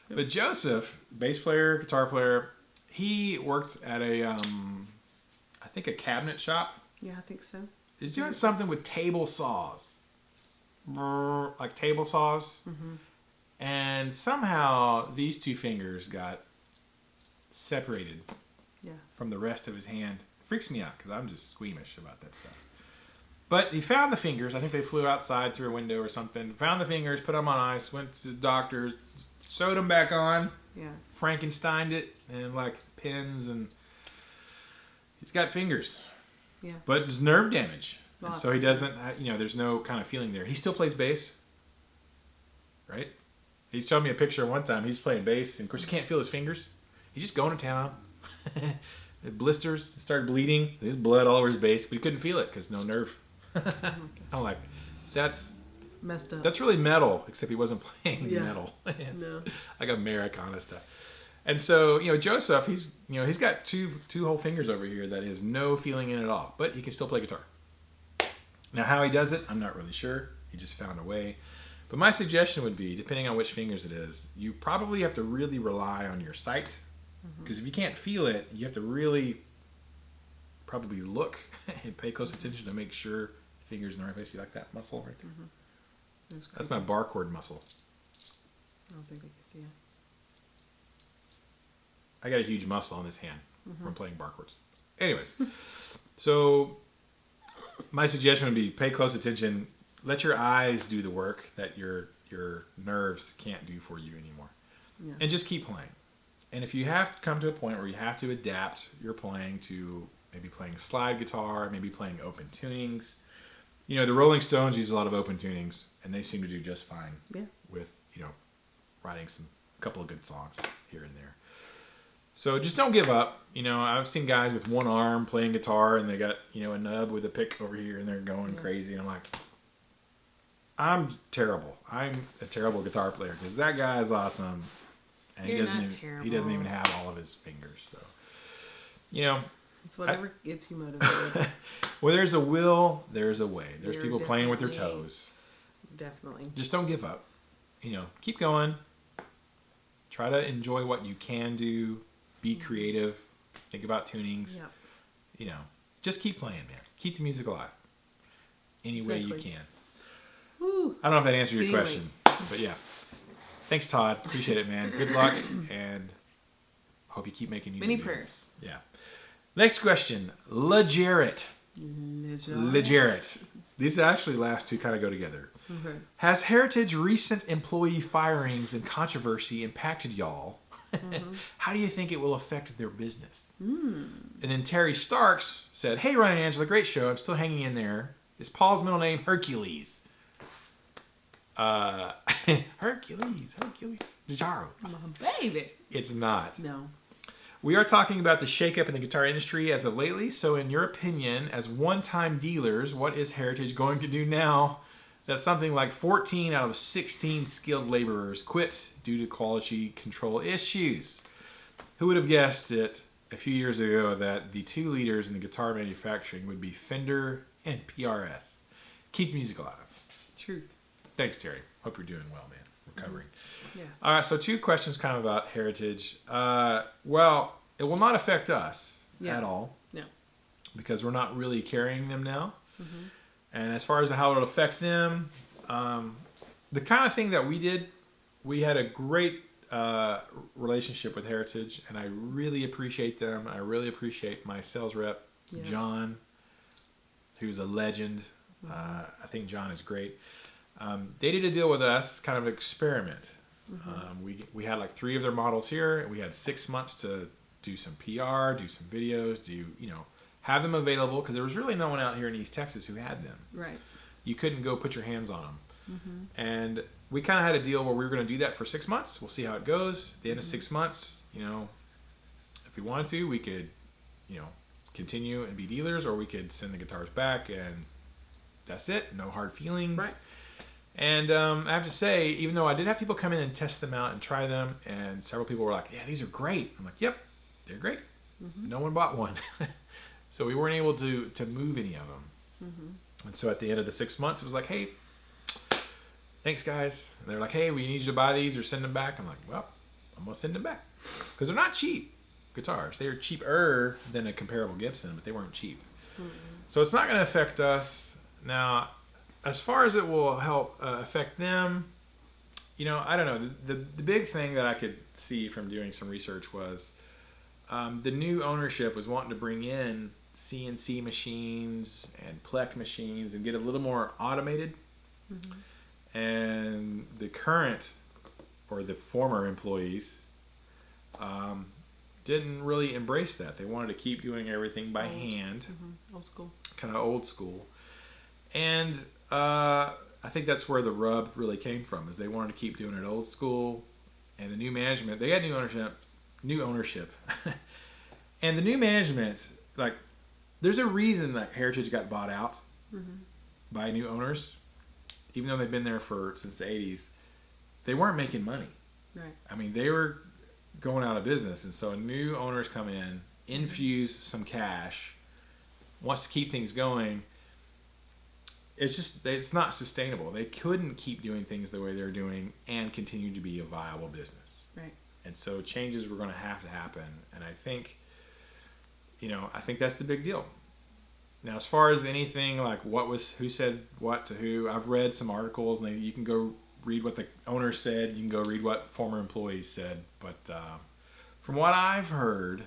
Yep. But Joseph, bass player, guitar player, he worked at I think a cabinet shop. Yeah, I think so. He's doing something with table saws. Like table saws. And somehow these two fingers got separated from the rest of his hand. It freaks me out because I'm just squeamish about that stuff. But he found the fingers. I think they flew outside through a window or something. Found the fingers, put them on ice, went to the doctor, sewed them back on. Yeah. Frankensteined it and like pins, and he's got fingers. Yeah. But it's nerve damage. And so he doesn't, there's no kind of feeling there. He still plays bass. Right? He showed me a picture one time. He's playing bass, and of course you can't feel his fingers. He's just going to town. It blisters, it started bleeding. There's blood all over his bass, but he couldn't feel it because no nerve. I'm like, that's messed up. That's really metal, except he wasn't playing metal. No. Like Americana stuff. And so, Joseph, he's got two whole fingers over here that has no feeling in it at all, but he can still play guitar. Now, how he does it, I'm not really sure. He just found a way. But my suggestion would be, depending on which fingers it is, you probably have to really rely on your sight. Because if you can't feel it, you have to really probably look and pay close attention to make sure the finger's in the right place. You like that muscle right there? That's my bar chord muscle. I don't think I can see it. I got a huge muscle on this hand from playing bar chords. Anyways, so my suggestion would be pay close attention. Let your eyes do the work that your nerves can't do for you anymore. Yeah. And just keep playing. And if you have to come to a point where you have to adapt your playing to maybe playing slide guitar, maybe playing open tunings. The Rolling Stones use a lot of open tunings, and they seem to do just fine with, writing a couple of good songs here and there. So just don't give up. I've seen guys with one arm playing guitar, and they got, a nub with a pick over here, and they're going crazy. And I'm like, I'm terrible. I'm a terrible guitar player because that guy is awesome. And he doesn't even have all of his fingers. So, it's whatever gets you motivated. Where there's a will, there's a way. There's people playing with their toes. Definitely. Just don't give up. Keep going. Try to enjoy what you can do. Be creative. Think about tunings. Yep. Just keep playing, man. Keep the music alive. Any way you can. Woo. I don't know if that answered your question, but yeah. Thanks, Todd. Appreciate it, man. Good luck, and hope you keep making music. Many prayers. Yeah. Next question. LeJarrett. These actually last two kind of go together. Okay. Has Heritage recent employee firings and controversy impacted y'all? How do you think it will affect their business? And then Terry Starks said, "Hey, Ryan and Angela, great show. I'm still hanging in there. Is Paul's middle name Hercules? Hercules. Jaro. My baby. It's not. No. We are talking about the shakeup in the guitar industry as of lately. So in your opinion, as one-time dealers, what is Heritage going to do now that something like 14 out of 16 skilled laborers quit due to quality control issues? Who would have guessed it a few years ago that the two leaders in the guitar manufacturing would be Fender and PRS? Keeps music alive. Truth. Thanks, Terry. Hope you're doing well, man. Recovering. Yes. All right, so 2 questions kind of about Heritage. Well, it will not affect us at all. No. Because we're not really carrying them now. And as far as how it'll affect them, the kind of thing that we did, we had a great relationship with Heritage, and I really appreciate them. I really appreciate my sales rep, John, who's a legend. I think John is great. They did a deal with us, kind of an experiment. We had like 3 of their models here, and we had 6 months to do some PR, do some videos, have them available, because there was really no one out here in East Texas who had them. Right. You couldn't go put your hands on them. And we kind of had a deal where we were going to do that for 6 months. We'll see how it goes. At the end of 6 months, if we wanted to, we could, continue and be dealers, or we could send the guitars back, and that's it. No hard feelings. Right. And I have to say, even though I did have people come in and test them out and try them, and several people were like, yeah, these are great. I'm like, yep, they're great. No one bought one. So we weren't able to move any of them. And so at the end of the 6 months, it was like, hey, thanks, guys. And they're like, hey, we need you to buy these or send them back. I'm like, well, I'm going to send them back. Because they're not cheap guitars. They were cheaper than a comparable Gibson, but they weren't cheap. So it's not going to affect us. Now, as far as it will help affect them, I don't know. The big thing that I could see from doing some research was the new ownership was wanting to bring in CNC machines and Plek machines and get a little more automated. And the current, or the former employees, didn't really embrace that. They wanted to keep doing everything by hand. Old school. Kind of old school. And I think that's where the rub really came from, is they wanted to keep doing it old school. And the new management, they had new ownership. And the new management, like, there's a reason that Heritage got bought out by new owners. Even though they've been there since the 80s, they weren't making money. Right. I mean, they were going out of business. And so new owners come in, infuse some cash, wants to keep things going. It's not sustainable. They couldn't keep doing things the way they're doing and continue to be a viable business. Right. And so changes were going to happen. And I think that's the big deal. Now, as far as anything like who said what to who, I've read some articles, and you can go read what the owner said. You can go read what former employees said. But from what I've heard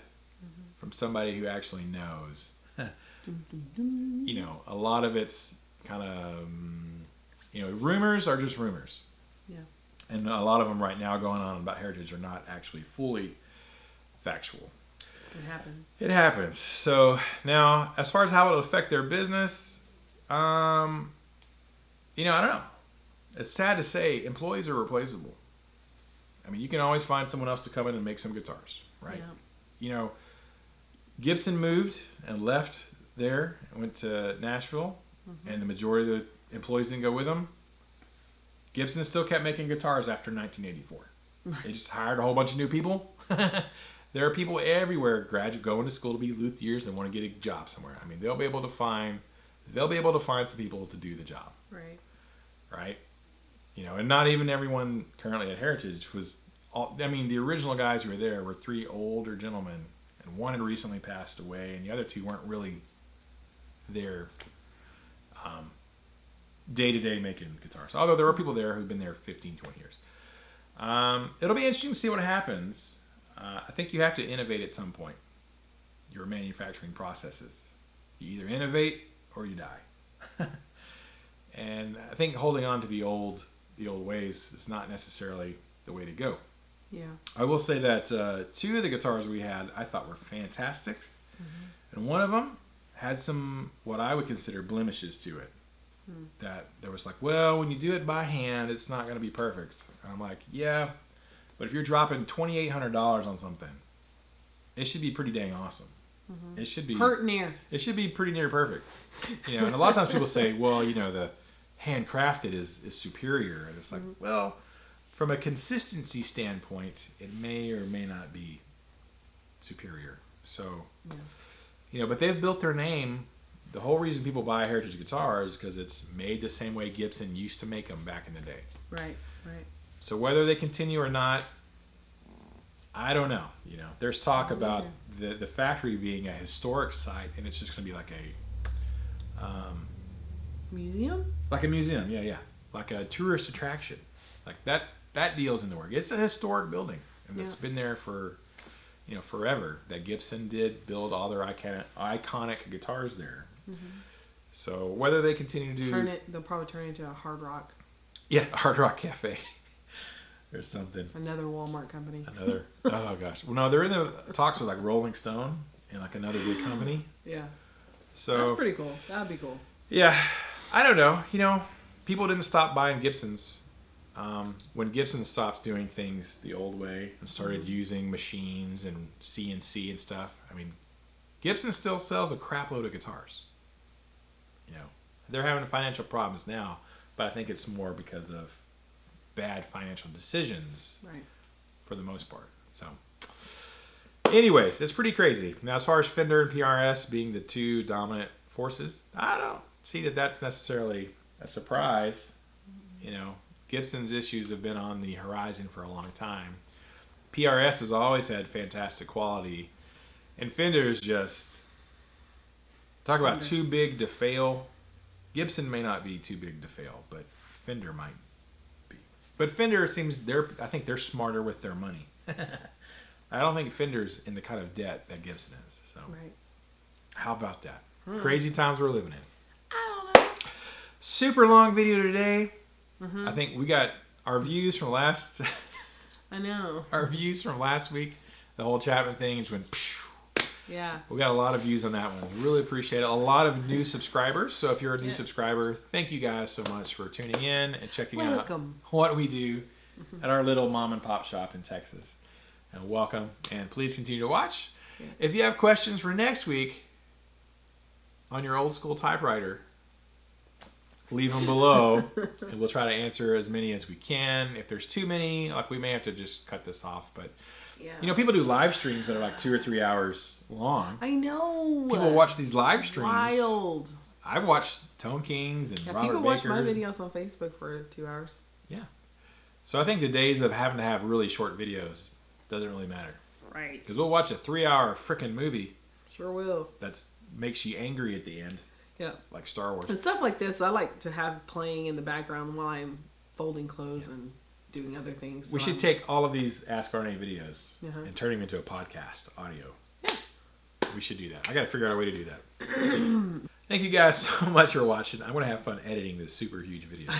from somebody who actually knows, a lot of it's kind of, rumors are just rumors. Yeah. And a lot of them right now going on about Heritage are not actually fully factual. It happens. So now, as far as how it'll affect their business, I don't know. It's sad to say, employees are replaceable. I mean, you can always find someone else to come in and make some guitars, right? Yeah. Gibson moved and left there and went to Nashville, and the majority of the employees didn't go with them. Gibson still kept making guitars after 1984. They just hired a whole bunch of new people. There are people everywhere going to school to be luthiers and want to get a job somewhere. I mean, they'll be able to find some people to do the job. Right. And not even everyone currently at Heritage was. The original guys who were there were 3 older gentlemen, and one had recently passed away, and the other 2 weren't really there day-to-day making guitars. Although there were people there who've been there 15, 20 years. It'll be interesting to see what happens. I think you have to innovate at some point. Your manufacturing processes. You either innovate or you die. And I think holding on to the old ways is not necessarily the way to go. Yeah. I will say that 2 of the guitars we had I thought were fantastic, and one of them had some what I would consider blemishes to it. that there was like, well, when you do it by hand, it's not going to be perfect. And I'm like, yeah, but if you're dropping $2,800 on something, it should be pretty dang awesome. It should be It should be pretty near perfect. And a lot of times people say, well, the handcrafted is superior, and it's like, well, from a consistency standpoint, it may or may not be superior. So, but they've built their name. The whole reason people buy Heritage guitars is because it's made the same way Gibson used to make them back in the day. Right. So whether they continue or not, I don't know. There's talk about the factory being a historic site, and it's just going to be like a museum. Like a museum, yeah, like a tourist attraction. Like that deal's in the work. It's a historic building, and it's been there for forever. That Gibson did build all their iconic guitars there. So whether they continue to they'll probably turn it into a Hard Rock. Yeah, a Hard Rock Cafe. Or something. Another Walmart company. Oh gosh. Well, no, they're in the talks with like Rolling Stone and like another big company. Yeah. So that's pretty cool. That'd be cool. Yeah. I don't know. People didn't stop buying Gibsons. When Gibson stopped doing things the old way and started using machines and CNC and stuff, I mean, Gibson still sells a crap load of guitars. They're having financial problems now, but I think it's more because of bad financial decisions, right, for the most part. So anyways, it's pretty crazy. Now, as far as Fender and PRS being the two dominant forces, I don't see that that's necessarily a surprise. Gibson's issues have been on the horizon for a long time. PRS has always had fantastic quality, and Fender's just, talk about too big to fail. Gibson may not be too big to fail, but Fender might. But Fender I think they're smarter with their money. I don't think Fender's in the kind of debt that Gibson is. So, right. How about that? Crazy times we're living in. I don't know. Super long video today. I think we got our views from last. I know. Our views from last week, the whole Chapman thing, just went. Phew. Yeah. We got a lot of views on that one. We really appreciate it. A lot of new subscribers. So if you're a new subscriber, thank you guys so much for tuning in and checking out what we do at our little mom and pop shop in Texas. And welcome. And please continue to watch. Yes. If you have questions for next week on your old school typewriter, leave them below and we'll try to answer as many as we can. If there's too many, we may have to just cut this off. But people do live streams that are like 2 or 3 hours long. I know. People watch these live streams. Wild. I've watched Tone Kings and Robert people Baker's. Watch my videos on Facebook for 2 hours. Yeah. So I think the days of having to have really short videos doesn't really matter. Right. Because we'll watch a 3-hour frickin' movie. Sure will. That makes you angry at the end. Yeah. Like Star Wars. And stuff like this, I like to have playing in the background while I'm folding clothes and doing other things. We should take all of these Ask RNA videos and turn them into a podcast audio. Yeah. We should do that. I got to figure out a way to do that. Thank you guys so much for watching. I'm going to have fun editing this super huge video.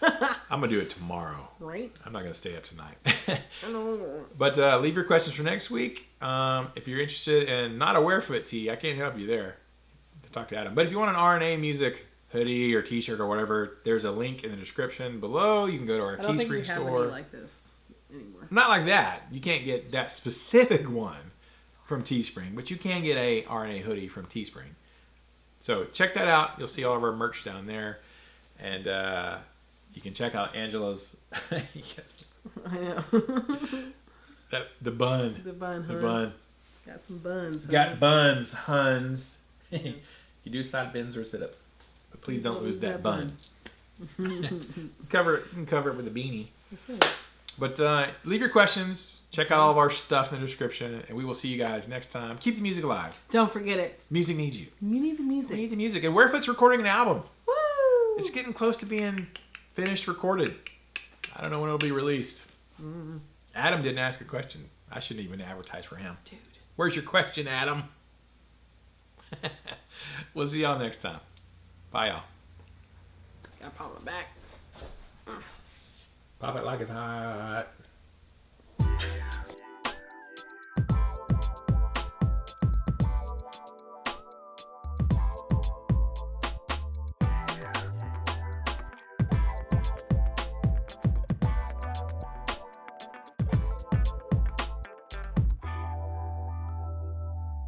I'm going to do it tomorrow. Right. I'm not going to stay up tonight. But leave your questions for next week. If you're interested in not a Werefoot tee, I can't help you there. Talk to Adam. But if you want an RNA music hoodie or t-shirt or whatever, there's a link in the description below. You can go to our Teespring store. I don't think you have any like this anymore. Not like that. You can't get that specific one from Teespring, but you can get a RNA hoodie from Teespring. So check that out. You'll see all of our merch down there. And you can check out Angela's... yes. I know. The bun. The bun, The bun. Got some buns. Got buns, Huns. You do side bends or sit-ups. But please don't lose that bun. You can cover it with a beanie. Okay. But leave your questions. Check out all of our stuff in the description. And we will see you guys next time. Keep the music alive. Don't forget it. Music needs you. You need the music. We need the music. And Werefoot's recording an album. Woo! It's getting close to being finished, recorded. I don't know when it'll be released. Adam didn't ask a question. I shouldn't even advertise for him. Dude. Where's your question, Adam? We'll see y'all next time. Bye, y'all. Gotta pop my back. Pop it like it's hot.